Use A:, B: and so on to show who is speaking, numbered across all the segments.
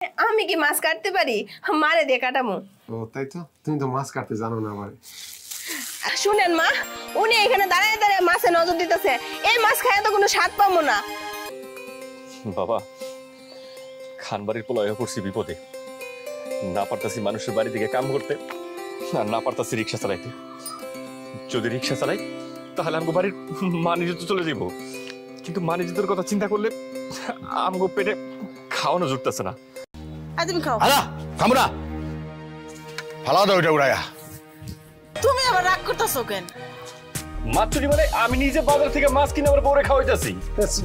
A: আমি কি মাছ কাটতে পারি? মারে দিয়ে কাটামু।
B: ও তাই তো, তুমি তো মাছ কাটতে জানো না আমারে।
A: শুনেন মা, উনি এখানে দাঁড়িয়ে দাঁড়িয়ে মাছে নজর দিতেছে। এই মাছ খায় তো কোনো স্বাদ পাবো না।
C: বাবা, খানবাড়ির পোলায় পড়ছি বিপদে। না পারতাছি মানুষের বাড়ি থেকে কাম করতে, আর না পারতাছি রিক্সা চালাইতে। যদি রিক্সা চালাই তাহলে আমগো বাড়ির মানিজ্য চলে যাব, কিন্তু মানিজ্যের কথা চিন্তা করলে আমগো পেটে খাওয়ানো জুটতেছে না।
A: তুমি খাও।
D: আলা খামরা ফালা দাও এটা উড়াইয়া।
E: তুমি আবার রাগ করতেছো কেন?
C: মাছ চুরি মানে আমি নিজে বাজার থেকে মাছ কিনে আমার বউরে খাওয়াইতাছি।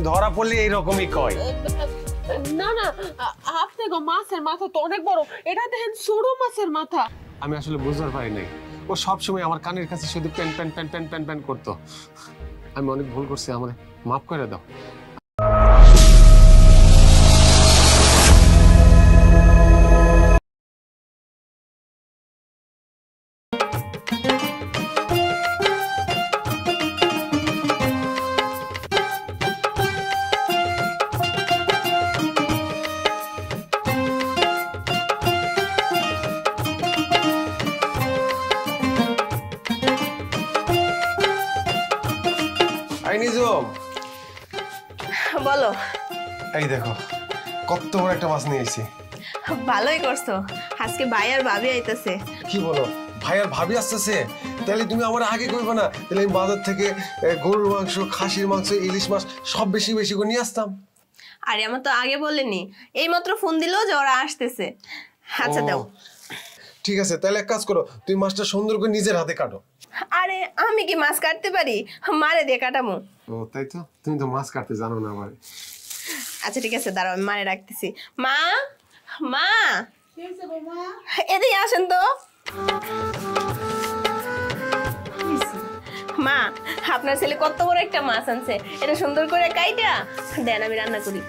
B: ধরা পড়লে এইরকমই কয়।
E: না না, আপনি গো মাছের মাথা তো অনেক বড়, এটা দেখেন ছোট মাছের মাথা।
B: আমি আসলে বুঝতে পারি নাই, ও সবসময় আমার কানের কাছে শুধু pan pan pan pan pan pan করতো। আমি অনেক ভুল করছি, আমার মাফ করে দাও।
A: বলো।
B: এই দেখো কত বড় একটা মাছ নিয়ে এসেছি।
A: ভালোই করছো, আজকে ভাই আর ভাবি আইতাছে।
B: কি বলো, ভাই আর ভাবি আসতেছে? তাহলে তুমি আমার আগে কইবে না? তাহলে আমি বাজার থেকে গরুর মাংস, খাসির মাংস, ইলিশ মাছ সব বেশি বেশি করে নিয়ে আসতাম।
A: আরে আমার তো আগে বলেনি, এইমাত্র ফোন দিলো যে ওরা আসতেছে। আচ্ছা দাও।
B: ঠিক আছে, তাহলে এক কাজ করো, তুমি মাছটা সুন্দর করে নিজের হাতে কাটো।
A: আরে আমি কি মাছ কাটতে পারি? মারে দিয়ে কাটামু।
B: ও তাই তো, তুমি তো মাছ কাটতে জানো না আমারে।
A: আচ্ছা ঠিক আছে, দাঁড়াও আমি মারে রাখতেছি। মা, মা এদিকে আসেন তো। মা, আপনার ছেলে কত বড় একটা মাছ আনছে, এটা সুন্দর করে কাইটা দেন, আমি রান্না করি।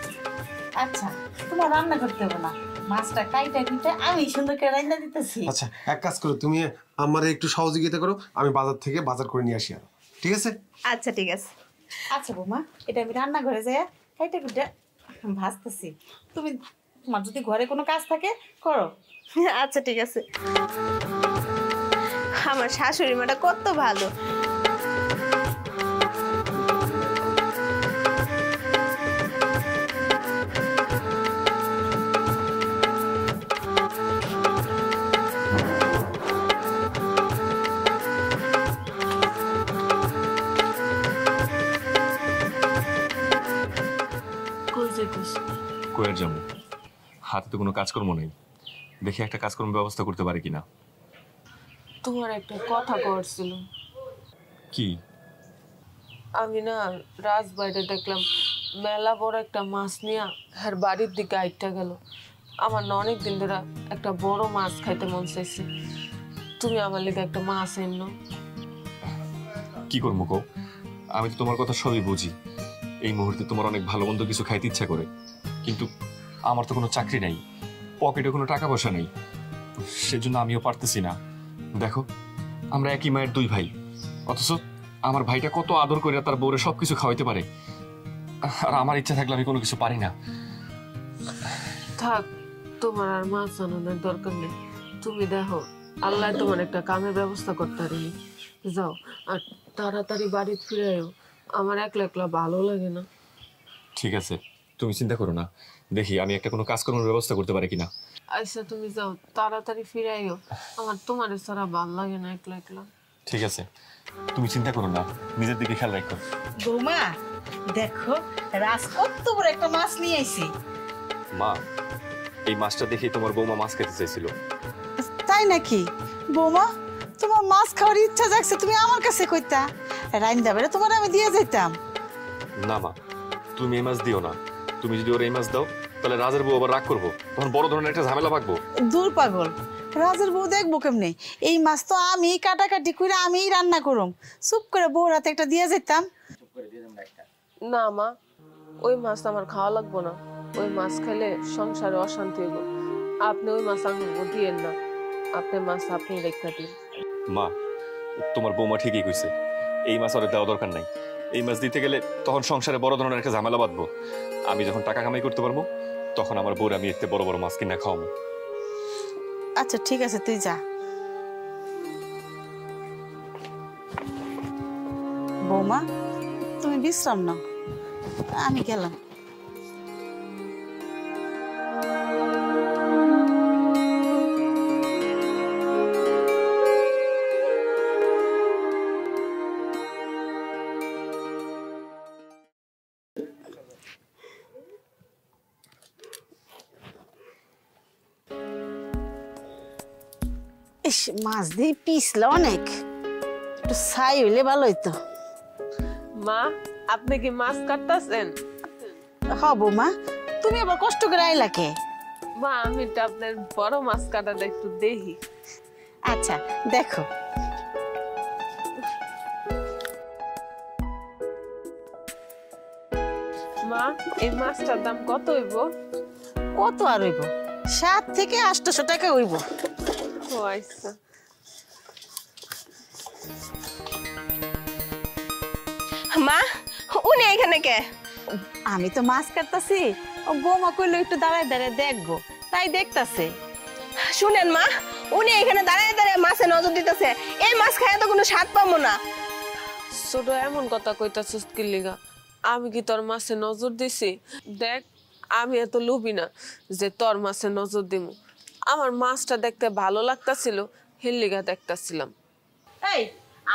F: আচ্ছা, তোমার রান্না করতে হবে না, মাছটা কাইটা কুইটা আমি সুন্দর করে রান্না দিতেছি।
B: আচ্ছা এক কাজ করো, তুমি আমারে একটু সহযোগিতা করো, আমি বাজার থেকে বাজার করে নিয়ে আসি। আর ঠিক আছে?
A: আচ্ছা ঠিক আছে।
F: আচ্ছা বৌমা, এটা আমি রান্না ঘরে যাই কাইটা কুইটা ভাজতেছি। তুমি তোমার যদি ঘরে কোনো কাজ থাকে করো।
A: আচ্ছা ঠিক আছে। আমার শাশুড়ি মাটা কত ভালো।
C: কয়ের যাবো, হাতে তো কোনো কাজকর্ম নেই, দেখি একটা কাজকর্ম ব্যবস্থা করতে পারি কিনা।
E: তোমার একটা কথা করছিল।
C: কি?
E: আমি না রাজ বাইরে দেখলাম মেলা বড় একটা মাছ নিয়ে আর বাড়ির দিকে আইটা গেল। আমার না অনেক দিন ধরে একটা বড় মাছ খাইতে মন চাইছে, তুমি আমার লেগে একটা মাছ এনো।
C: কি করবো কও, আমি তো তোমার কথা সবই বুঝি। এই মুহূর্তে তোমার অনেক ভালো মন্দ কিছু খাইতে ইচ্ছা করে, কিন্তু আমার তো কোনো চাকরি নাই, পকেটে কোনো টাকা পয়সা নেই, সেজন্য আমিও পারতেছি না। দেখো আমরা একই মায়ের দুই ভাই, অথচ আমার ভাইটা কত আদর করে তার বউরে সবকিছু খাওয়াইতে পারে, আর আমার ইচ্ছা থাকলে আমি কোনো কিছু পারি না।
E: থাক, তোমার আর মাছ আনানোর দরকার নেই। তুমি দেখো আল্লাহ তোমার একটা কামের ব্যবস্থা করতে পারিনি। যাও আর তাড়াতাড়ি বাড়ি ফিরেও, আমার একলা একলা ভালো লাগে না।
C: ঠিক আছে, তুমি চিন্তা করো না, দেখি আমি একটা কোনো কাজকর্মের ব্যবস্থা করতে পারি কিনা।
E: আচ্ছা তুমি যাও, তাড়াতাড়ি ফিরাইও, আমার তোমার ছাড়া ভাল লাগে না একলা একলা।
C: ঠিক আছে, তুমি চিন্তা করো না, নিজের দিকে খেয়াল রাখো।
F: বৌমা দেখো, রাজ কত বড় একটা মাছ নিয়ে আইছি।
C: মা, এই মাছটা দেখে তোমার বৌমা মাছ খেতে চাইছিল।
F: তাই নাকি? বৌমা তোমার মাছ খাওয়ার ইচ্ছা জাগছে, তুমি আমার কাছে কইতা, রাইন্দা বেড়ে তোমার আমি দিয়ে যাইতাম।
C: না মা, তুমি এই মাছ দিও না। তুমি যদি ওর এই মাছ দাও তাহলে রাজের বউ আবার রাগ করবো, তখন বড় ধরনের একটা ঝামেলা পাকবো।
F: দূর পাগল, রাজের বউ দেখবো কেমনে? এই মাছ তো আমি কাটাকাটি করে আমিই রান্না করুম, চুপ করে বউর হাতে একটা দিয়ে যেতাম।
E: না মা, ওই মাছ আমার খাওয়া লাগবো না, ওই মাছ খেলে সংসারে অশান্তি হইব। আপনি ওই মাছ আঙুল দিয়েন না, আপনি মাছ আপনি রেখা দিন।
C: মা, তোমার বৌমা ঠিকই কইছে, এই মাছ আর দেওয়া দরকার নাই। এই মাছ দিতে গেলে তখন সংসারে বড় ধরনের একটা ঝামেলা বাঁধবো। আমি যখন টাকা কামাই করতে পারবো তখন আমার বউর আমি এতে বড় বড় মাছ কিনা খাওয়াবো।
F: আচ্ছা ঠিক আছে, তুই যা। বৌমা, তুমি বিশ্রাম নাও, আমি গেলাম। ইস, মাছ দিয়ে পিছলে অনেক, একটু ছাই হইলে ভালো হইতো।
E: মা, আপনি কি মাছ কাটতেছেন?
F: হব মা, তুমি আবার কষ্ট করে আইলা কে?
E: মা, আমি তো আপনার বড় মাছ কাটাটা একটু দেখি।
F: আচ্ছা দেখো।
E: মা, এই মাছটার দাম কত হইব?
F: কত আর হইব, 7 থেকে 800 টাকা হইব।
E: ও আচ্ছা।
A: মা, উনি এখানে কে?
F: আমি তো মাছ কাটতাছি, ও বৌমা কইলো একটু দাঁড়ায় দাঁড়ায় দেখবো, তাই দেখতাছে।
A: শুনেন মা, উনি এখানে দাঁড়ায় দাঁড়ায় মাছে নজর দিতেছে। এই মাছ খায় তো কোনো স্বাদ পাবো না।
E: ছোট এমন কথা কইতাছিস কি লিগা? আমি কি তোর মাছে নজর দিছি? দেখ, আমি এত লোভী না যে তোর মাছে নজর দিমু। আমার মাছটা দেখতে ভালো লাগতাছিল, হের লিগা দেখতাছিলাম।
F: এই,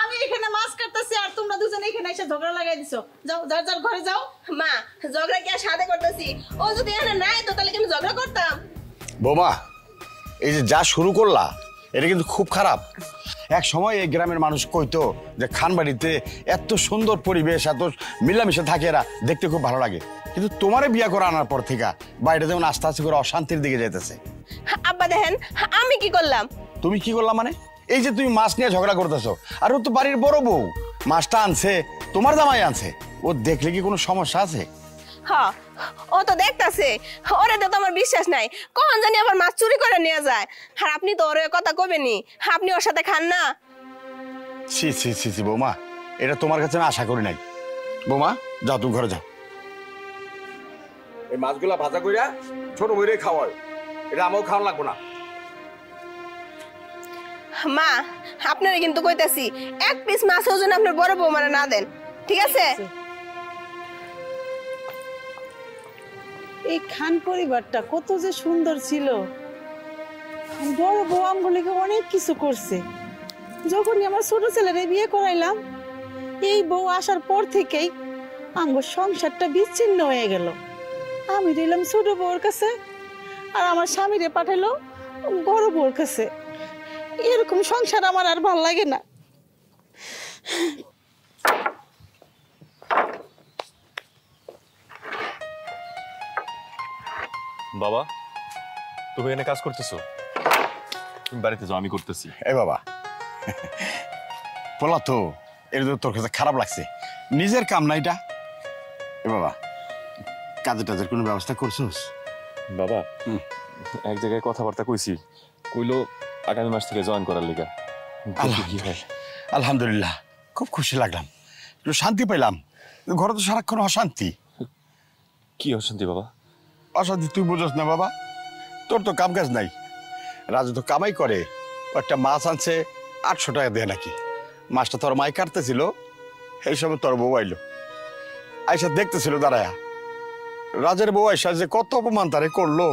F: আমি এখানে মাছ কাটতাছি আর তোমরা দুজন এখানে এসে ঝগড়া লাগাই দিছো। যাও, যার যার ঘরে যাও।
A: মা, ঝগড়া কি আর সাথে করতেছি? ও যদি এখানে নাই তো তাহলে কি আমি ঝগড়া করতাম?
D: বৌমা, এই যে যা শুরু করলা এটা কিন্তু খুব খারাপ। এক সময় এই গ্রামের মানুষ কইতো যে খানবাড়িতে এত সুন্দর পরিবেশ, এত মিলামিশে থাকে, এরা দেখতে খুব ভালো লাগে। কিন্তু তোমারে বিয়া করে আনার পর থেকে বাইরে যেমন আস্তে আস্তে করে অশান্তির দিকে যাইতেছে।
A: আব্বা দেখেন, আমি কি করলাম?
D: তুমি কি করলা মানে? এই যে তুমি মাছ নিয়ে ঝগড়া করতেছো, আর ও তো বাড়ির বড় বউ, মাছটা আনছে তোমার জামাই আনছে, ও দেখলে কি কোনো সমস্যা আছে?
A: হ্যাঁ, ও তো দেখতাছে, ওরে তো আমার বিশ্বাস নাই, কখন জানি আবার মাছ চুরি করে নিয়ে যায়। আর আপনি তো ওর কথা কবেনি, আপনি ওর সাথে খান না।
D: ছি ছি ছি ছি বৌমা, এটা তোমার কাছে আমি আশা করি নাই। বৌমা যাও, তুমি ঘরে যাও। এই মাছগুলা ভাজা কইরা ছোট বইরে খাওয়ায়, এটা আমাও খাওয়া লাগবো না।
A: মা, আপনারা কিন্তু কইতাছি, 1 পিস মাছেও যেন আপনার বড় বৌমারা না দেন, ঠিক আছে?
F: এই খান পরিবারটা কত যে সুন্দর ছিল। বড় বউ আমগুলিকে অনেক কিছু করছে। যখনই আমার ছোট ছেলেরে বিয়ে করাইলাম, এই বউ আসার পর থেকেই আমার সংসারটা বিচ্ছিন্ন হয়ে গেল। আমি রইলাম ছোট বউর কাছে, আর আমার স্বামীরে পাঠালো বড় বউর কাছে। এরকম সংসার আমার আর ভাল লাগে না।
C: বাবা, তুমি এখানে কাজ করতেছো? তুমি বাড়িতে যাও, আমি করতেছি।
D: এ বাবা, বলা তো এটা তো তোর কাছে খারাপ লাগছে, নিজের কাম না এটা। এ বাবা, কাজে টাজের কোনো ব্যবস্থা করছোস?
C: বাবা, এক জায়গায় কথাবার্তা কইছি, কইলো আগামী মাস থেকে জয়েন করার লিগা। দেখি কি হয়।
D: আলহামদুলিল্লাহ, খুব খুশি লাগলাম, একটু শান্তি পাইলাম। ঘরে তো সারাক্ষণ অশান্তি।
C: কি অশান্তি বাবা?
D: অশান্তি তুই বুঝোস না বাবা, তোর তো কাম কাজ নাই। রাজু তো কামাই করে, ও একটা মাছ আনছে 800 টাকা দেয় নাকি। মাছটা তোর মাই কাটতেছিল, এই সময় তোর বউ আইলো, আইসা দেখতেছিল দাঁড়ায়া। রাজের বউ আইসা যে কত অপমান তারে করলো।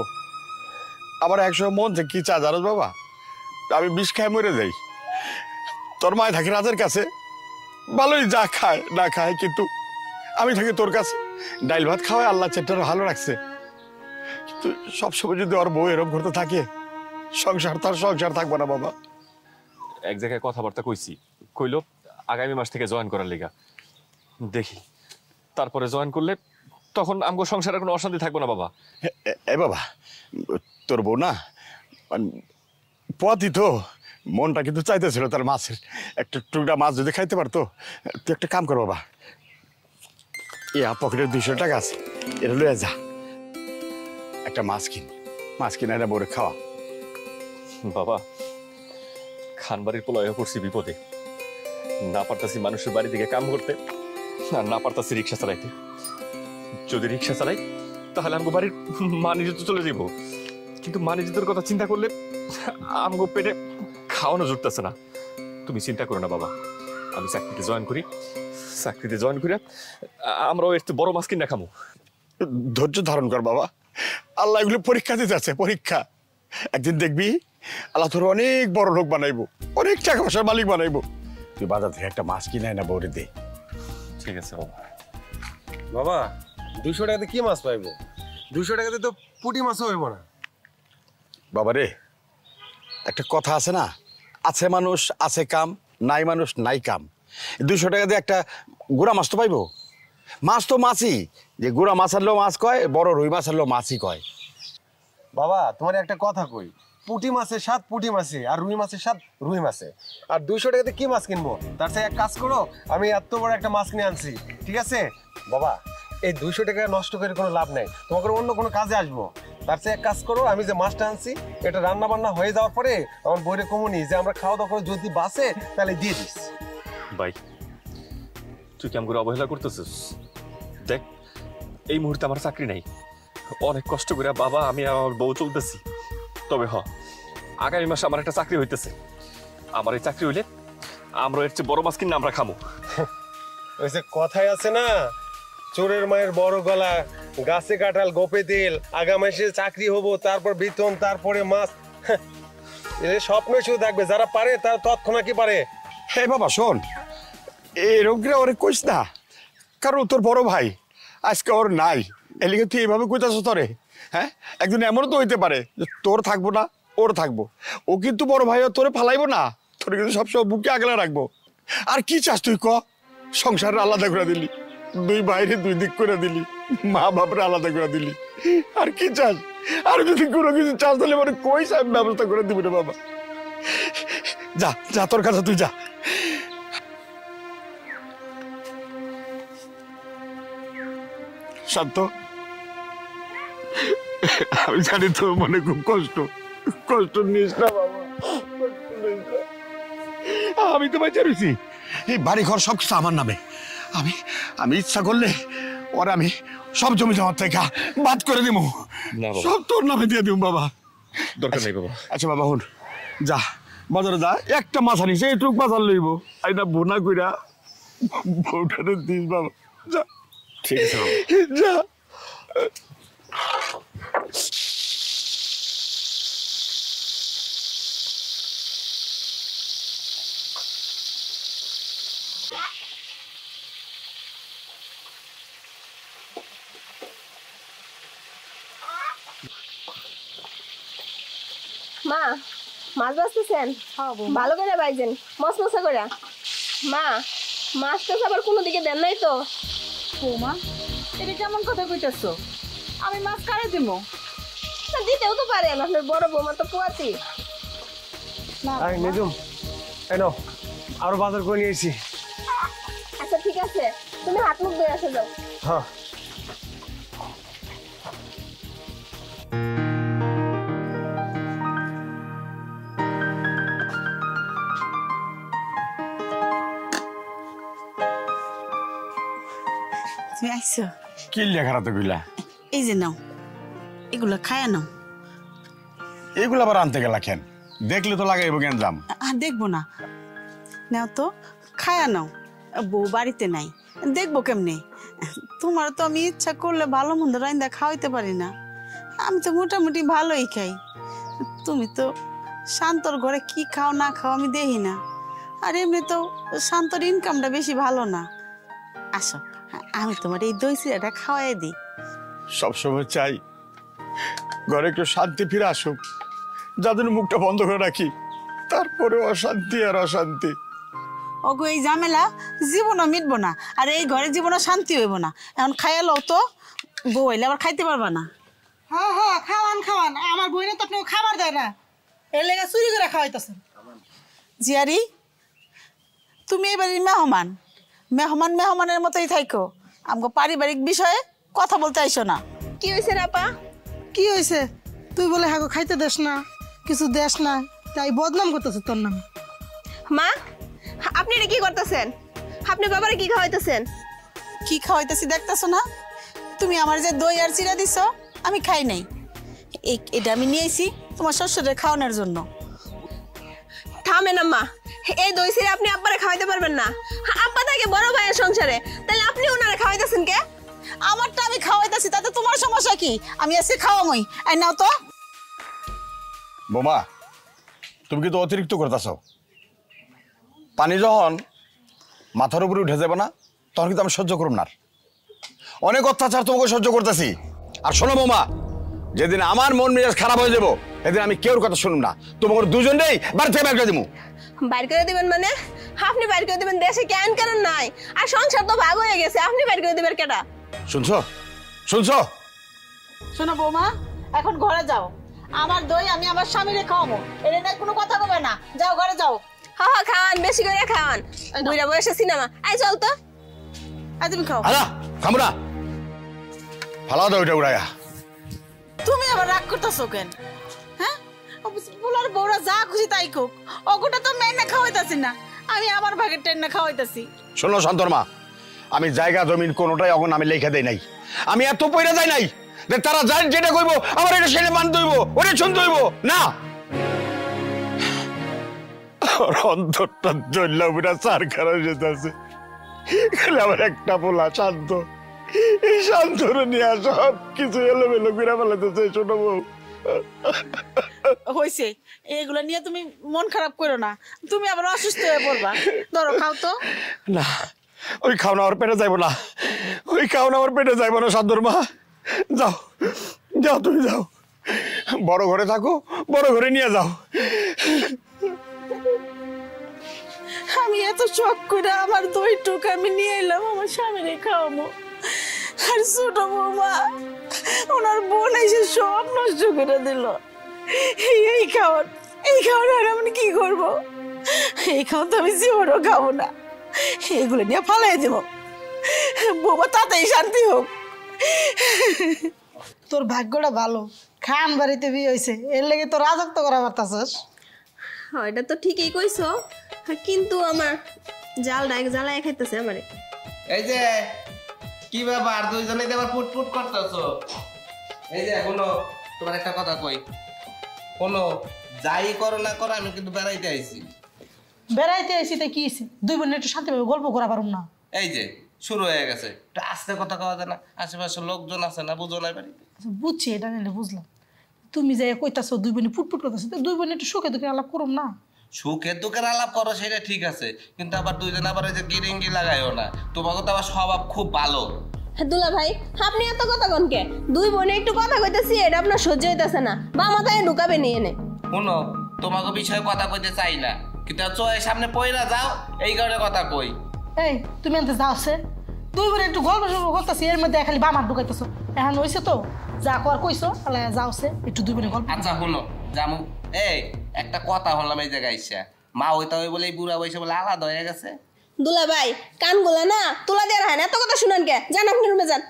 D: আবার একসময় মন যে কি চা জানোস বাবা, আমি বিষ খায় মরে যাই। তোর মায় থাকে রাজের কাছে, ভালোই যা খায় না খায়, কিন্তু আমি থাকি তোর কাছে। ডাইল ভাত খাওয়ায় আল্লাহ চেটটা ভালো রাখছে, কিন্তু সবসময় যদি ওর বউ এরকম করতে থাকে, সংসার তার সংসার থাকবো না বাবা।
C: এক জায়গায় কথাবার্তা কইছি, কইলো আগামী মাস থেকে জয়েন করার লিগা। দেখি তারপরে জয়েন করলে তখন আমগো সংসারে কোনো অশান্তি থাকবো না বাবা।
D: এ বাবা, তোর বউ না পথই তো, মনটা কিন্তু চাইতেছিল তার মাছের একটা টুকরা মাছ যদি খাইতে পারতো। তুই একটা কাম কর বাবা, পকেটের 200 টাকা আছে, এটা লইয়া যা, একটা মাছ কিনে এটা বউরে খাওয়া।
C: বাবা, খানবাড়ির পোলায় পড়ছি বিপদে, না পারতাছি মানুষের বাড়ি থেকে কাম করতে, আর না পারতাছি রিক্সা চালাইতে। যদি রিক্সা চালাই তাহলে আমগো বাড়ির মানিজ তো চলে যাবো, কিন্তু মানিজের কথা চিন্তা করলে আমগো পেটে খাওয়ানো জুটতেছে না। তুমি চিন্তা করো না বাবা, আমি চাকরিতে জয়েন করি, চাকরিতে জয়েন করে আমরাও একটু বড় মাছ কিনা খামো।
D: ধৈর্য ধারণ কর বাবা, আল্লাহ এগুলো পরীক্ষা দিতে আছে, পরীক্ষা। একদিন দেখবি আল্লাহ তোর অনেক বড় লোক বানাইবো, অনেক টাকা পয়সার মালিক বানাইবো। তুই বাজার থেকে একটা মাছ কিনে না বউরে দে।
C: ঠিক আছে বাবা।
B: বাবা 200 টাকাতে কি মাছ পাইবো? 200 টাকাতে তো পুঁটি মাছও হইব না।
D: বাবা রে, একটা কথা আছে না, আছে মানুষ আছে কাম, নাই মানুষ নাই কাম। 200 টাকা দিয়ে একটা গুড়া মাছ তো পাইবো? মাছ তো মাছই, যে গুড়া মাছ আনলেও মাছ কয়, বড় রুই মাছ আনলেও মাছই কয়।
B: বাবা তোমার একটা কথা কই, পুঁটি মাছের স্বাদ পুঁটি মাছে, আর রুই মাছের স্বাদ রুই মাছে। আর 200 টাকাতে কি মাছ কিনবো? তার চেয়ে এক কাজ করো, আমি এত বড় একটা মাছ কিনে আনছি, ঠিক আছে? বাবা এই 200 টাকা নষ্ট করে কোনো লাভ নেই, তোমাকে অন্য কোনো কাজে আসবো। তার চেয়ে এক কাজ করো, আমি যে মাছটা আনছি এটা রান্না বান্না হয়ে যাওয়ার পরে আমার বইরে কমুনি যে আমরা খাওয়া দাওয়া করে যদি বাঁচে তাহলে দিয়ে দিস।
C: ভাই তুই কেমন করে অবহেলা করতেছিস? দেখ এই মুহূর্তে আমার চাকরি নাই, অনেক কষ্ট করে বাবা আমি আমার বউ চলতেছি। তবে আগামী মাসে আমার একটা চাকরি হইতেছে, আমার এই চাকরি হইলে আমরা এর চেয়ে বড় মাছ কিনে আমরা খামো।
B: ওই যে কথাই আছে না, চোরের মায়ের বড় গলা, গাছে কাঁঠাল গোপে তেল, আগামী মাসে চাকরি হবো, তারপর বেতন, তারপরে মাছ। এদের স্বপ্নই শুধু থাকবে, যারা পারে তারা তৎক্ষণাৎ কি পারে।
D: হে বাবা শোন, এরকম করে ওরে কইস না, কারণ তোর বড় ভাই আজকে ওর নাই, এলিগে তুই এইভাবে কইতাছ তোরে? হ্যাঁ, একদিন এমনও তো হইতে পারে যে তোর থাকবো না ওর থাকবো। ও কিন্তু বড় ভাই তোরে ফালাইবো না, তোর কিন্তু সবসময় বুকে আগলে রাখবো। আর কি চাস তুই ক? সংসার আলাদা করে দিলি, দুই বাইরে দুই দিক করে দিলি, মা বাপরে আলাদা করে দিলি, আর কি চাস? আর যদি কোনো কিছু চাস তাহলে মানে কইস, আমি ব্যবস্থা করে দিবি রে বাবা। যা যা, তোর কাছে তুই যা। শান্ত, আমি জানি তোর মনে খুব কষ্ট, কষ্ট নিস না বাবা, কষ্ট নিস না। আমি তো বাঁচা রয়েছি, এই বাড়ি ঘর সবকিছু আমার নামে। আমি আমি ইচ্ছা করলে ওর আমি সব জমি জমার থেকে বাদ করে দিব,
C: না বাবা।
D: সব তোর নামে দিয়ে দিব বাবা।
C: দরকার নেই বাবা।
D: আচ্ছা বাবা হুন, যা বাজারে যা, একটা মাছ আনিস, এইটুক মাছ আর লইব, আইনা বোনা কইরা বউটারে দিস বাবা, যা।
C: ঠিক আছে বাবা।
D: যা।
A: মা মাছ বাঁচতেছেন? ভালো করে বাইছেন, মশ মশা করে। মা মাছটা আবার কোনো দিকে দেন নাই তো?
F: বৌমা, এটা কেমন কথা কইতেছো? আমি মাছ কারে দিব?
A: তা দিতেও তো পারেন, আপনার বড় বৌমা তো পোয়াতি।
B: আরে নিজুম, এনো আরো বাজার করে নিয়েছি।
A: আচ্ছা ঠিক আছে, তুমি হাত মুখ ধুয়ে আসে যাও।
B: হ্যাঁ
F: তুমি আইছো?
D: কি লেখা তো গুলা?
F: এই যে নাও, এগুলো খায়া নাও।
D: এগুলো আবার আনতে গেলা কেন? দেখলে তো লাগাইব কেন দাম?
F: আর দেখবো না, নাও তো, খায়া নাও। বউ বাড়িতে নাই, দেখবো কেমনে? তোমার তো আমি ইচ্ছা করলে ভালো মন্দ রাইন্দা খাওয়াইতে পারি না। আমি তো মোটামুটি ভালোই খাই, তুমি তো শান্তর ঘরে কি খাও না খাও আমি দেখি না। আর এমনি তো শান্তর ইনকামটা বেশি ভালো না। আসো, আমি তোমার এই দই চিড়াটা খাওয়াই দিই।
D: সবসময় চাই ঘরে একটু শান্তি ফিরে আসুক, যাদের মুখটা বন্ধ করে রাখি, তারপরে অশান্তি আর অশান্তি।
F: ওগো এই ঝামেলা জীবনও মিটবো না, আর এই ঘরে জীবনও শান্তি হইব না। এখন খাইয়া লও তো, বউ হইলে আবার খাইতে পারবা না।
G: হ্যাঁ হ্যাঁ, খাওয়ান খাওয়ান, আমার বইনে তো আপনি খাবার দেয় না, এর লেগে চুরি করে খাওয়াইতেছেন।
F: জিয়ারি, তুমি এবারে মেহমান, মেহমান মেহমানের মতোই থাইকো, আমাকে পারিবারিক বিষয়ে কথা বলতে আইসো না।
A: কি হয়েছে আপা?
G: কি হয়েছে? তুই বলে হ্যাঁ খাইতে দেস না, কিছু দেস না, তাই বদনাম করতেছে তোর নামে।
A: মা আপনি এটা কি করতেছেন? আপনি বাবারে কি খাওয়াইতেছেন?
F: কি খাওয়াইতেছি দেখতেছো না? তুমি আমার যে দই আর চিরা দিছ আমি খাই নাই, এটা আমি নিয়ে আইছি তোমার শ্বশুরের খাওয়ানোর জন্য।
A: থামেন আম্মা, এই দই ছিঁড়ে আপনি আব্বারে খাওয়াইতে পারবেন না। আব্বা থাকে বড় ভাইয়ের সংসারে, তাহলে আপনি ওনারে খাওয়াইতেছেন কে?
F: আমারটা আমি খাওয়াইতেছি, তাতে তোমার সমস্যা কি? আমি আজকে খাওয়ামই। আই নাও তো।
D: বোমা, তুমি কিন্তু অতিরিক্ত করতেছ। পানি যখন মাথার উপরে উঠে যাবে না, তখন কিন্তু আমি সহ্য করুম না। অনেক অত্যাচার তোমাকে সহ্য করতেছি। আর শোনো বোমা, যেদিন আমার মন মেজাজ খারাপ হয়ে যাবো, সেদিন আমি কেউর কথা শুনুম না। তোমাকে দুজনেই বাড়ি থেকে বের করে দিব।
A: বাইর করে দিবেন মানে? আপনি বাইর করে দিবেন, দেশে কেন কারণ নাই, আর সংসার তো ভাগ হয়ে গেছে, আপনি বাইর করে দিবেন কেটা?
D: শুনছো শুনছো?
F: শোনো বৌমা, এখন ঘরে যাও। আমার দই আমি আমার স্বামীরে খাওয়াবো, এর না কোনো কথা বলবে না। যাও ঘরে যাও।
A: হা হা, খাওয়ান, বেশি করে খাওয়ান। বুইড়া বয়সে সিনেমা। আই চল তো।
F: আই তুমি খাও।
D: আলা খামরা ফালা দাও এটা উড়াইয়া।
F: তুমি আবার রাগ করতেছো কেন? হ্যাঁ, বলার বউরা যা খুশি তাই কোক, ওগুটা তো মেনে খাওয়াইতাছি না, আমি আমার ভাগের টেনে খাওয়াইতাছি।
D: শোনো শান্তরমা, আমি জায়গা জমিন কোনোটাই অগন আমি লেখা দেই নাই। আমি এত পয়রা যাই নাই যে তারা যাই যেটা কইব আমার এটা সেটা মানতে হইব, ওটা শুনতে হইব না। অন্তরটা জ্বললা পুরা চার খারা যেতেছে। খালি আমার একটা বলা শান্ত, এই শান্তর নিয়ে সব কিছু এলোমেলো করে ফেলাতেছে। ছোট বউ
F: হইছে, এগুলা নিয়ে তুমি মন খারাপ করো না, তুমি আবার অসুস্থ হয়ে পড়বা। ধরো খাও তো।
D: না, ওই খাওনা আমার পেটে যাইব না, ওই খাওনা আমার পেটে যাইব না। শান্তর মা যাও, যাও তুমি যাও, বড় ঘরে থাকো, বড় ঘরে নিয়ে যাও।
F: আমি এত শখ করে আমার দই টুক আমি নিয়ে এলাম আমার স্বামীরে খাওয়াবো, আর ছোট বৌমা ওনার বোন এসে সব নষ্ট করে দিল। এই খাওয়ার আর আমি কি করবো? এই খাওয়া তো আমি জীবনও খাবো না, এগুলো নিয়ে ফালাই দেবো। বৌমা তাতেই শান্তি হোক।
G: তোর ভাগ্যটা ভালো, খান বাড়িতে বিয়ে হয়েছে, এর লেগে তো রাজত্ব করা পারতাছস।
A: হ্যাঁ, এটা তো ঠিকই কইছো, কিন্তু আমার জ্বালায় খাইতেছে আমারে।
H: এই যে কি ব্যাপার, দুইজনেই আবার পুটপুট করতেছো? এই যে শোনো, তোমার একটা কথা কই, শোনো, যাই করো না করো, আমি কিন্তু বেড়াইতে আইছি।
G: বেড়াইতে এসি তো কি হইছে? দুই বোন একটু শান্তিভাবে গল্প করা পারুম না?
H: এই যে শুরু হয়ে গেছে, একটু আস্তে কথা কওয়া যায় না? আশেপাশে লোকজন আছে না, বুঝো না বাড়িতে?
G: আচ্ছা, বুঝছি, এটা নিলে বুঝলাম। তুমি যাই কইতাছো দুই বোনে ফুটফুট করতেছো, দুই বোনে একটু সুখে দুঃখে আলাপ করুম না?
H: সুখের দুঃখের আলাপ করো সেটা ঠিক আছে, কিন্তু আবার দুইজন আবার ওই যে গিরিঙ্গি লাগাইও না। তোমাকে তো আবার স্বভাব খুব ভালো।
A: দুলা ভাই, আপনি এত কথা কনকে? দুই বোনে একটু কথা কইতেছি, এটা আপনার সহ্য হইতেছে না, বা মাথায় ঢুকাবে নিয়ে এনে।
H: শুনো, তোমাকে বিষয়ে কথা কইতে চাই না, কিন্তু চোখের সামনে পয়রা যাও, এই কারণে কথা কই।
G: এই তুমি আনতে যাওছে, দুই বোনে একটু গল্প সল্প করতেছি, এর মধ্যে খালি বামার ঢুকাইতেছো। এখন হয়েছে তো যা কর কইছো, তাহলে যাওছে একটু দুই বোনে গল্প।
H: আচ্ছা শুনো জামু, এই একটা কথা শুনলাম এই জায়গায় আইসা, মা হইতা হই বলে এই বুড়া বয়সে বলে আলাদা হয়ে গেছে।
A: দুলা ভাই, কানগুলা না তুলা দিয়ে রাখেন, এত কথা শুনান কে? যান আপনি রুমে যান।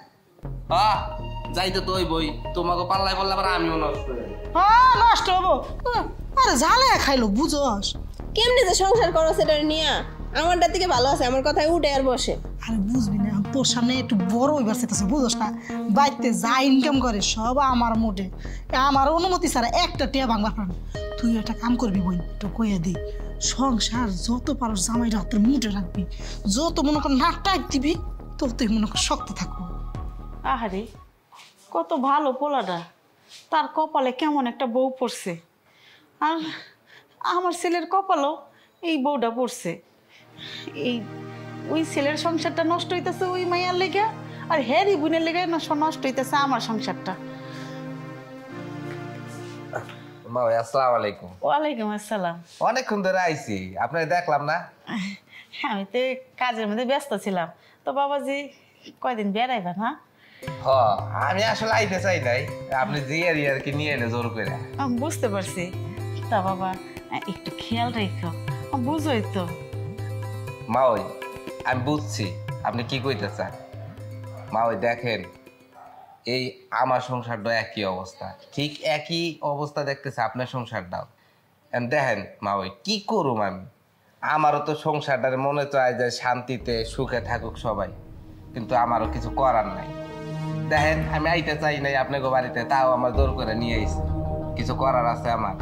H: হ্যাঁ যাইতে তো ওই বই, তোমাকে পাল্লাই বললে আবার আমিও নষ্ট হয়ে যাবো।
G: হ্যাঁ নষ্ট হবো। আরে ঝালে খাইলো, বুঝোস?
A: কেমনি যে সংসার করো সেটা নিয়ে? আমারটা থেকে ভালো আছে, আমার কথায় উঠে আর বসে।
G: আরে বুঝবি না, তোর সামনে একটু বড় হইবার চাইতেছে, বুঝোস না? বাইতে যা ইনকাম করে সব আমার মোটে, আমার অনুমতি ছাড়া একটা টিয়া ভাঙবার পারে না। তুই একটা কাম করবি বই, তো কইয়া দি, সংসার যত পারো জামাইরা হাতের মুঠে রাখবি, যত মনে কর নাক টাইট দিবি, ততই মনে কর শক্ত থাকবো।
F: আহারে কত ভালো পোলাটা, তার কপালে কেমন একটা বউ পড়ছে। আর আমার ছেলের কপালও এই বউটা পড়ছে। এই ওই ছেলের সংসারটা নষ্ট হইতেছে ওই মাইয়ার লেগে, আর হ্যারি বোনের লেগে নষ্ট হইতেছে আমার সংসারটা।
H: মা ভাই আসসালামু আলাইকুম।
F: ওয়ালাইকুম আসসালাম।
H: অনেকক্ষণ ধরে আইছি, আপনাকে দেখলাম না।
F: আমি তো কাজের মধ্যে ব্যস্ত ছিলাম, তো বাবাজি কয়দিন বেড়াইবা না?
H: হ, আমি আসলে আইতে চাই নাই, আপনি জিয়ারি আর কি নিয়ে এলে জোর করে।
F: আমি বুঝতে পারছি, তা বাবা একটু খেয়াল রেখো, বুঝোই তো।
H: মা ওই আমি বুঝছি আপনি কি কইতে চান। মা ওই দেখেন, এই আমার সংসারটা একই অবস্থা, ঠিক একই অবস্থা দেখতেছে আপনার সংসারটাও। দেখেন মা ওই কি করুম আমি, আমারও তো সংসারটার মনে চায় যে শান্তিতে সুখে থাকুক সবাই, কিন্তু আমারও কিছু করার নাই। দেখেন আমি আইতে চাই নাই আপনাকে বাড়িতে, তাও আমার জোর করে নিয়ে আইছে। কিছু করার আছে আমার?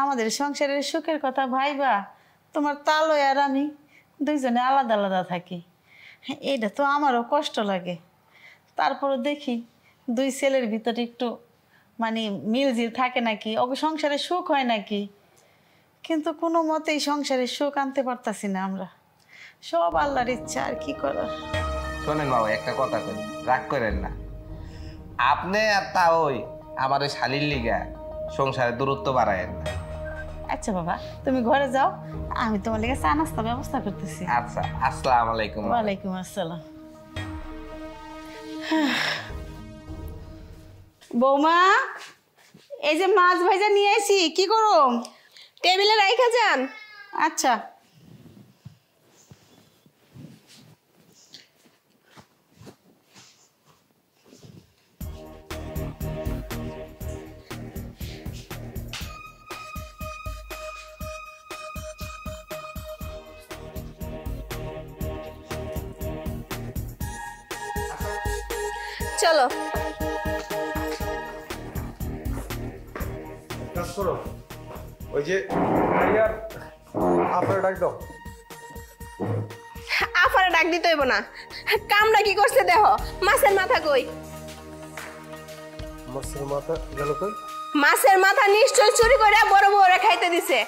F: আমাদের সংসারের সুখের কথা ভাইবা, তোমার তালো আর আমি দুইজনে আলাদা আলাদা থাকি, এটা তো আমারও কষ্ট লাগে। তারপরে দেখি দুই ছেলের ভিতরে একটু মানে মিলজিল থাকে নাকি, ওকে সংসারে সুখ হয় নাকি, কিন্তু কোনো মতেই সংসারে সুখ আনতে পারতাছি না আমরা। সব আল্লাহর ইচ্ছা, আর কি করার।
H: শোনেন বাবা, একটা কথা কই, রাগ করেন না। আপনি আর তা ওই আমার ওই শালির লিগা সংসারে দূরত্ব বাড়ায়েন না।
F: আচ্ছা বাবা, তুমি ঘরে যাও, আমি তোমার লেগে চা নাস্তা ব্যবস্থা করতেছি।
H: আচ্ছা, আসসালামু আলাইকুম।
F: ওয়ালাইকুম আসসালাম। বৌমা, এই যে মাছ ভাজা নিয়ে আসি, কি করো?
A: টেবিলে রাইখা যান।
F: আচ্ছা।
A: চলো।
B: কাজ করো, ওই যে ভাইয়ার আপনার ডাক দাও।
A: আফারে ডাক দিতে হইব না, কামটা কি করছে দেহ। মাছের মাথা কই?
B: মাছের মাথা গেল কই?
A: মাছের মাথা নিশ্চয় চুরি করে বড় বউরে খাইতে দিছে।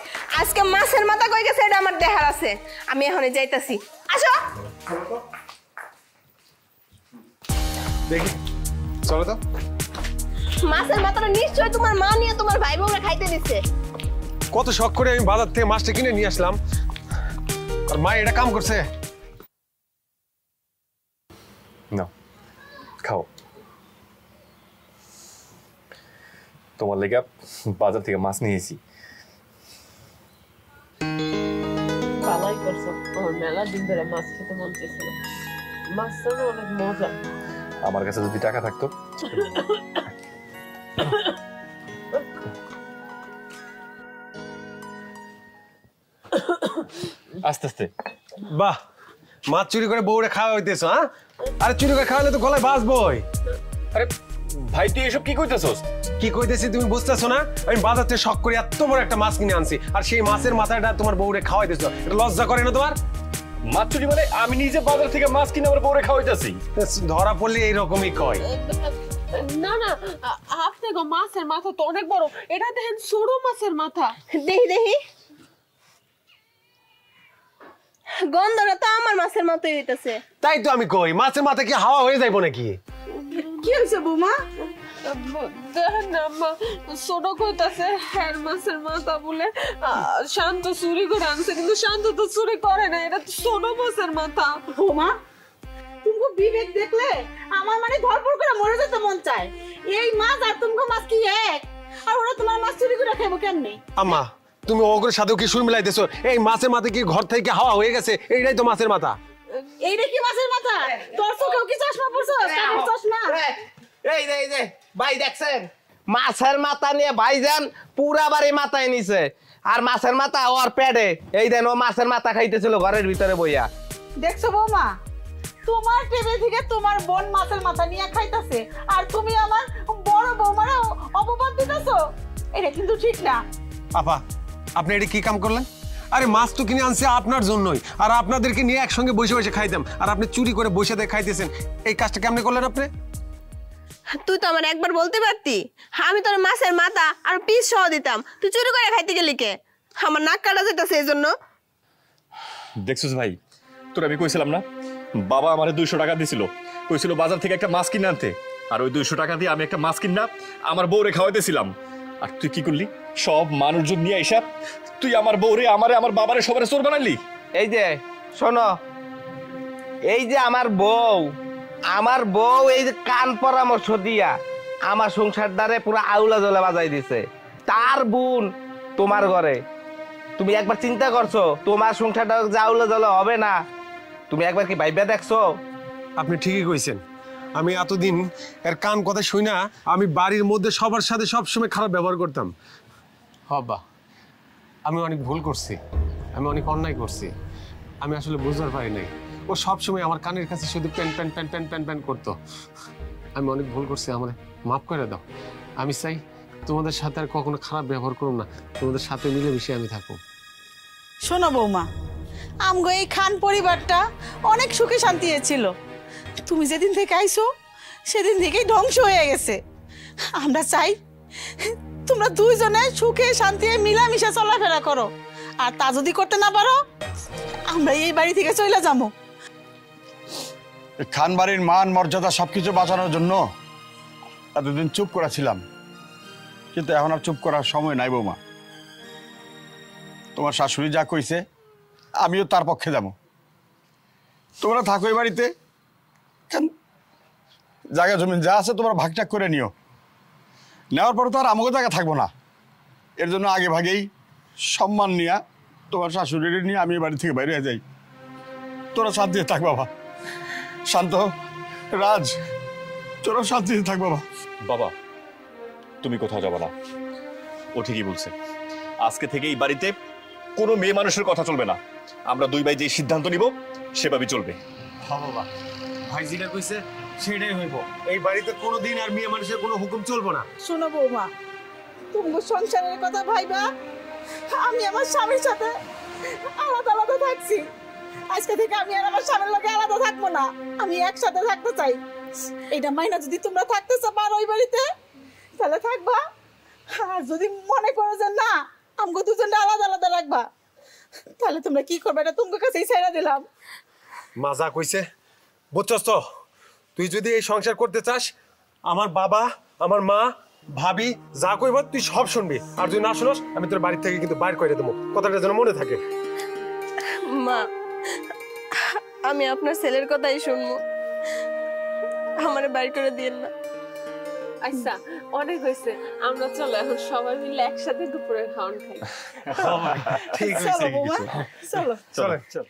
A: আজকে মাছের মাথা কই গেছে এটা আমার দেখার আছে। আমি এখনই যাইতাছি, আসো।
B: দেখি, চলো তো।
A: মাছের মাথাটা নিশ্চয় তোমার মা নিয়ে তোমার ভাই বউরে খাইতে দিছে।
B: কত শখ করে আমি বাজার থেকে মাছটা কিনে নিয়ে আসলাম, আর মা এটা কাম করছে।
C: না, খাও। তোমার লেগে বাজার থেকে মাছ নিয়েছি।
E: ভালোই করছো, আমার মেলা দিন ধরে মাছ খেতে মন চাইছিল। মাছটা না অনেক মজা।
C: আমার কাছে যদি টাকা থাকতো। আস্তে আস্তে।
B: বাহ, মাছ চুরি করে বউরে খাওয়া হইতেছ? হ্যাঁ, আরে চুরি করে খাওয়ালে তো গলায় বাঁচবই।
C: আরে ভাই, তুই এসব কি কইতেছস?
B: কি কইতেছি তুমি বুঝতেছো না? আমি বাজার থেকে শখ করে এত বড় একটা মাছ কিনে আনছি, আর সেই মাছের মাথাটা তোমার বউরে খাওয়াইতেছো। এটা লজ্জা করে না তোমার?
C: মাছ চুরি মানে আমি নিজে বাজার থেকে মাছ কিনে আমার বউরে খাওয়াইতাছি।
B: ধরা পড়লে এইরকমই কয়।
E: না না, আপনি গো মাছের মাথা তো অনেক বড়, এটা দেখেন ছোট মাছের মাথা।
A: দেখি দেখি, গন্ধটা তো আমার মাছের মতোই হইতাছে।
B: তাই তো আমি কই, মাছের মাথা কি হাওয়া হয়ে যাইবো নাকি?
F: কি হয়েছে বৌমা?
E: দেখেন না আম্মা, ছোট কইতাছে হ্যার মাছের মাথা বলে শান্ত চুরি করে আনছে, কিন্তু শান্ত তো চুরি করে না, এটা তো ছোট মাছের মাথা।
F: বৌমা, তুমি বিবেক দেখলে আমার মানে ধরপড় করে মরে যেতে মন চায়। এই মাছ আর তুমি মাছ কি এক? আর ওরা তোমার মাছ চুরি করে খাইবো কেমনে?
B: আম্মা, তুমি ওগুলোর সাথেও কি সুর মিলাইতেছো? এই মাছের মাথা কি ঘর থেকে হাওয়া হয়ে গেছে? এইটাই তো মাছের মাথা।
F: এইটা কি মাছের মাথা? তোর চোখেও কি চশমা পড়ছো? কানের চশমা?
H: এই যে এই যে ভাই দেখছেন, মাছের মাথা নিয়ে ভাইজান পুরা বাড়ি মাথায় নিছে, আর মাছের মাথা ওর পেটে। এই দেন ও মাছের মাথা খাইতেছিল ঘরের ভিতরে বইয়া।
F: দেখছো বৌমা, তোমার টেবিল থেকে তোমার বোন মাছের মাথা নিয়ে খাইতাছে, আর তুমি আমার বড় বৌমারে অপবাদ দিতেছো। এটা কিন্তু ঠিক না।
B: আপা, আপনি এটা কি কাম করলেন? আরে মাছ তো কিনে আনছে আপনার জন্যই, আর আপনাদেরকে নিয়ে একসঙ্গে বসে বসে খাইতাম, আর আপনি চুরি করে বসে দিয়ে খাইতেছেন। এই কাজটা কেমনে করলেন আপনি?
A: তুই তো আমার একবার বলতে পারতি, আমি তোর মাছের মাথা আর পিস সহ দিতাম, তুই চুরি করে খাইতে গেলি কে? আমার নাক কাটা যেতেছে এই জন্য।
C: দেখছিস ভাই, তোর আমি কইছিলাম না, বাবা আমারে 200 টাকা দিছিল, কইছিল বাজার থেকে একটা মাছ কিনে আনতে, আর ওই 200 টাকা দিয়ে আমি একটা মাছ কিনা আমার বউরে খাওয়াইতেছিলাম। আর তুই কি করলি? সব মানুষজন নিয়ে আইসা তুই আমার বউরে, আমারে, আমার বাবারে সবারে চোর বানাইলি।
H: এই যে শোনো, এই যে আমার বউ এই যে কান পরামর্শ দিয়া আমার সংসার দ্বারে পুরো আউলা জলে বাজাই দিছে। তার বোন তোমার ঘরে, তুমি একবার চিন্তা করছো তোমার সংসারটা আউলা জলে হবে না? তুমি একবার কি ভাইবা দেখছো?
B: আপনি ঠিকই কইছেন। আমি এতদিন এর কান কথা শুই না, আমি বাড়ির মধ্যে সবার সাথে সবসময় খারাপ ব্যবহার করতাম। হবা, আমি অনেক ভুল করছি, আমি অনেক অন্যায় করছি। আমি আসলে বুঝতে পারি নাই ও সবসময় আমার কানের কাছে শুধু pan pan pan pan pan pan করতো। আমি অনেক ভুল করছি, আমার মাফ করে দাও। আমি চাই তোমাদের সাথে আর কখনো খারাপ ব্যবহার করুন না, তোমাদের সাথে মিলেমিশে আমি থাকবো।
F: শোনো বৌমা, আমগো এই খান পরিবারটা অনেক সুখে শান্তি ছিল। তুমি যেদিন থেকে আইছো সেদিন থেকেই ধ্বংস হয়ে গেছে। আমরা চাই তোমরা দুইজনে সুখে শান্তি মিলামিশা চলাফেরা করো, আর তা যদি করতে না পারো আমরা এই বাড়ি থেকে চলে যাবো।
D: খান বাড়ির মান মর্যাদা সবকিছু বাঁচানোর জন্য এতদিন চুপ করেছিলাম, কিন্তু এখন আর চুপ করার সময় নাই বৌমা। তোমার শাশুড়ি যা কইছে আমিও তার পক্ষে যাব। তোমরা থাকো এই বাড়িতে, জায়গা জমি যা আছে তোমরা ভাগটাগ করে নিও। নেওয়ার পরে তো আর আমাকে জায়গা থাকবো না। এর জন্য আগে ভাগেই সম্মান নিয়ে তোমার শাশুড়ির নিয়ে আমি এই বাড়ি থেকে বাইরে যাই। তোরা শান্তিতে থাক বাবা। শান্ত, রাজ, তোরা শান্তিতে থাক বাবা।
C: বাবা, তুমি কোথাও যাবে না। ও ঠিকই বলছে, আজকে থেকে এই বাড়িতে কোনো মেয়ে মানুষের কথা চলবে না। আমরা দুই ভাই যে সিদ্ধান্ত নিব সেভাবেই চলবে।
B: হ্যাঁ বাবা, ভাই যেটা কইছে সেটাই হইব। এই বাড়িতে কোনোদিন আর মেয়ে মানুষের কোনো হুকুম চলবো না।
F: শোনো বৌমা, তুমি সংসারের কথা ভাইবা আমি আমার স্বামীর সাথে আলাদা আলাদা থাকছি। আজকে থেকে আমি আর আমার স্বামীর লোকে আলাদা থাকবো না, আমি একসাথে থাকতে চাই। এইটা মাইনা যদি তোমরা থাকতে পারো ওই বাড়িতে তাহলে থাকবা, আর যদি মনে করো যে না আমাকে দুজনটা আলাদা আলাদা রাখবা তাহলে তোমরা কি করবে, এটা তোমার কাছেই ছেড়ে দিলাম।
B: মা যা কইছে বুঝছস তো? তুই যদি এই সংসার করতে চাস, আমার বাবা, আমার মা, ভাবি যা কইব তুই সব শুনবি। আর যদি না শুনস আমি তোর বাড়ি থেকে কিন্তু বাইর করে দেবো, কথাটা যেন মনে থাকে।
A: মা, আমি আপনার ছেলের কথাই শুনবো, আমারে বাইর করে দিয়েন না।
E: আচ্ছা, অনেক হয়েছে, আমরা চলো এখন সবাই মিলে একসাথে দুপুরের খাওয়ান খাই।
B: ঠিক
F: চলো বৌমা, চলো
B: চলে চল।